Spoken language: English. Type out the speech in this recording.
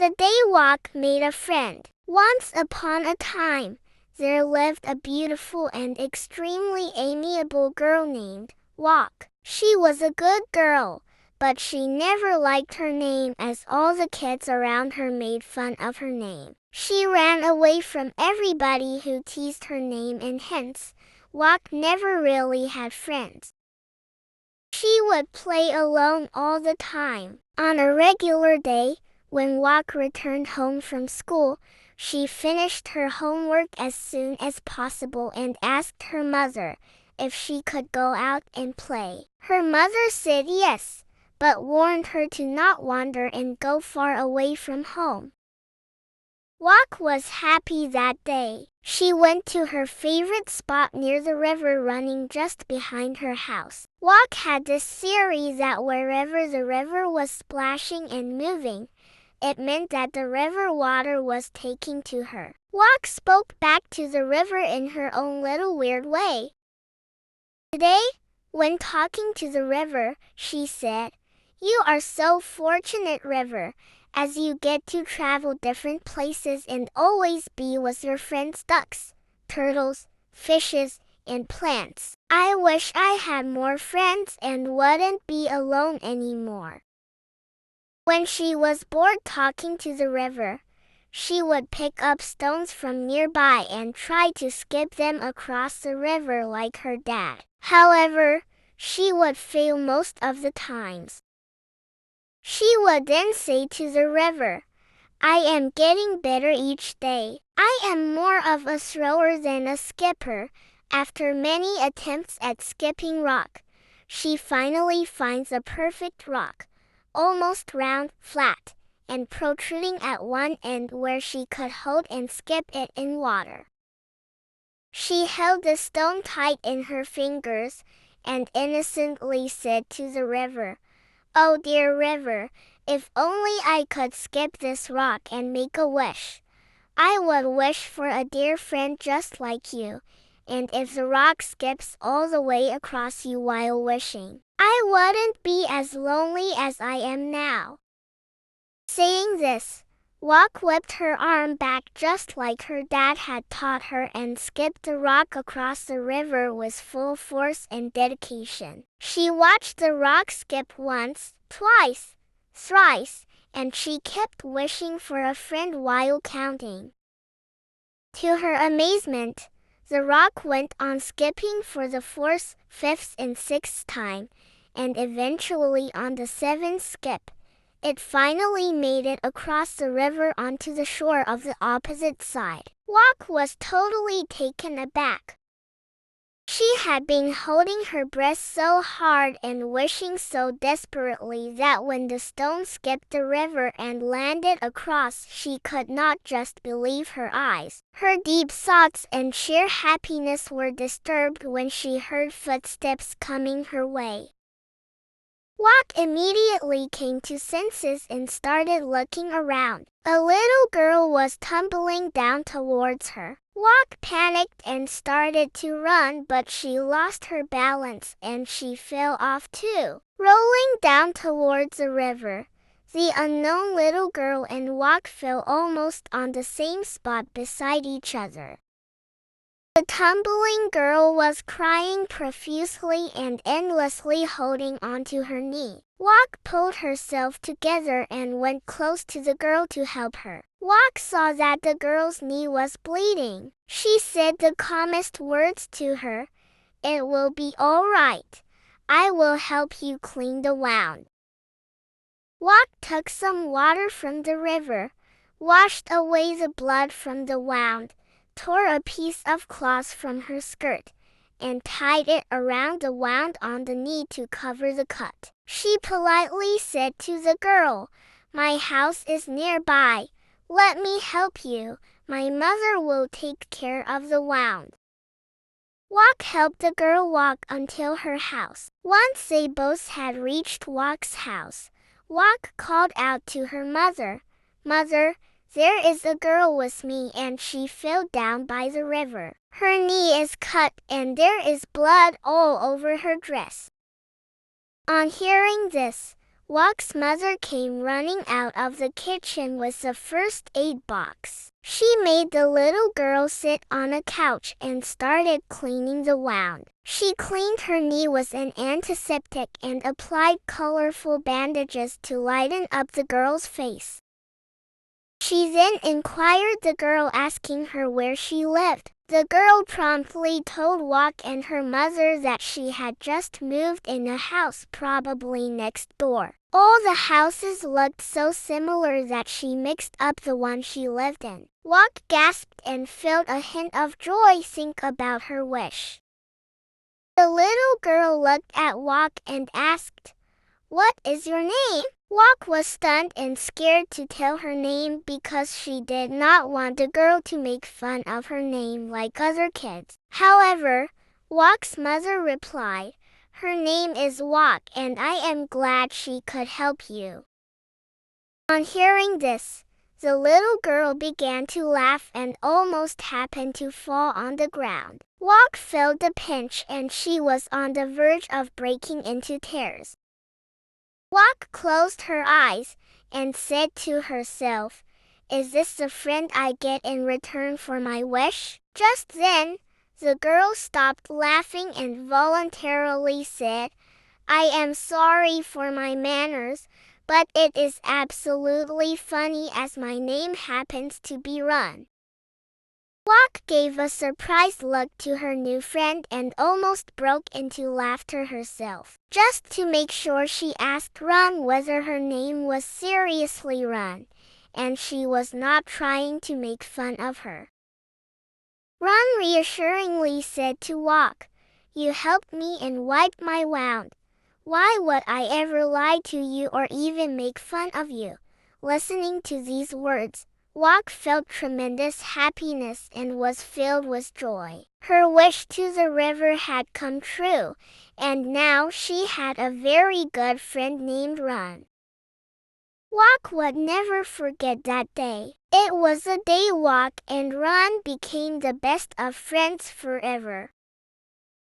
The day Walk made a friend. Once upon a time, there lived a beautiful and extremely amiable girl named Walk. She was a good girl, but she never liked her name as all the kids around her made fun of her name. She ran away from everybody who teased her name, and hence, Walk never really had friends. She would play alone all the time. On a regular day, when Walk returned home from school, she finished her homework as soon as possible and asked her mother if she could go out and play. Her mother said yes, but warned her to not wander and go far away from home. Walk was happy that day. She went to her favorite spot near the river running just behind her house. Walk had this theory that wherever the river was splashing and moving, it meant that the river water was taking to her. Walk spoke back to the river in her own little weird way. Today, when talking to the river, she said, "You are so fortunate, river, as you get to travel different places and always be with your friends ducks, turtles, fishes, and plants. I wish I had more friends and wouldn't be alone anymore." When she was bored talking to the river, she would pick up stones from nearby and try to skip them across the river like her dad. However, she would fail most of the times. She would then say to the river, "I am getting better each day. I am more of a thrower than a skipper." After many attempts at skipping rock, she finally finds a perfect rock, almost round, flat, and protruding at one end where she could hold and skip it in water. She held the stone tight in her fingers and innocently said to the river, "Oh dear river, if only I could skip this rock and make a wish. I would wish for a dear friend just like you, and if the rock skips all the way across you while wishing, I wouldn't be as lonely as I am now." Saying this, Walk whipped her arm back just like her dad had taught her and skipped the rock across the river with full force and dedication. She watched the rock skip once, twice, thrice, and she kept wishing for a friend while counting. To her amazement, the rock went on skipping for the fourth, fifth, and sixth time, and eventually on the seventh skip, it finally made it across the river onto the shore of the opposite side. Walk was totally taken aback. She had been holding her breath so hard and wishing so desperately that when the stone skipped the river and landed across, she could not just believe her eyes. Her deep thoughts and sheer happiness were disturbed when she heard footsteps coming her way. Walk immediately came to senses and started looking around. A little girl was tumbling down towards her. Walk panicked and started to run, but she lost her balance and she fell off too. Rolling down towards the river, the unknown little girl and Walk fell almost on the same spot beside each other. The tumbling girl was crying profusely and endlessly holding onto her knee. Walk pulled herself together and went close to the girl to help her. Walk saw that the girl's knee was bleeding. She said the calmest words to her, "It will be all right. I will help you clean the wound." Walk took some water from the river, washed away the blood from the wound, tore a piece of cloth from her skirt, and tied it around the wound on the knee to cover the cut. She politely said to the girl, "My house is nearby. Let me help you. My mother will take care of the wound." Walk helped the girl walk until her house. Once they both had reached Walk's house, Walk called out to her mother, "Mother, there is a girl with me and she fell down by the river. Her knee is cut and there is blood all over her dress." On hearing this, Walk's mother came running out of the kitchen with the first aid box. She made the little girl sit on a couch and started cleaning the wound. She cleaned her knee with an antiseptic and applied colorful bandages to lighten up the girl's face. She then inquired the girl, asking her where she lived. The girl promptly told Walk and her mother that she had just moved in a house probably next door. All the houses looked so similar that she mixed up the one she lived in. Walk gasped and felt a hint of joy think about her wish. The little girl looked at Walk and asked, "What is your name?" Walk was stunned and scared to tell her name because she did not want the girl to make fun of her name like other kids. However, Walk's mother replied, "Her name is Walk and I am glad she could help you." On hearing this, the little girl began to laugh and almost happened to fall on the ground. Walk felt the pinch and she was on the verge of breaking into tears. Walk closed her eyes and said to herself, "Is this the friend I get in return for my wish?" Just then, the girl stopped laughing and voluntarily said, "I am sorry for my manners, but it is absolutely funny as my name happens to be Run." Walk gave a surprised look to her new friend and almost broke into laughter herself. Just to make sure, she asked Run whether her name was seriously Run, and she was not trying to make fun of her. Run reassuringly said to Walk, "You helped me and wiped my wound. Why would I ever lie to you or even make fun of you?" Listening to these words, Walk felt tremendous happiness and was filled with joy. Her wish to the river had come true, and now she had a very good friend named Run. Walk would never forget that day. It was the day Walk and Run became the best of friends forever.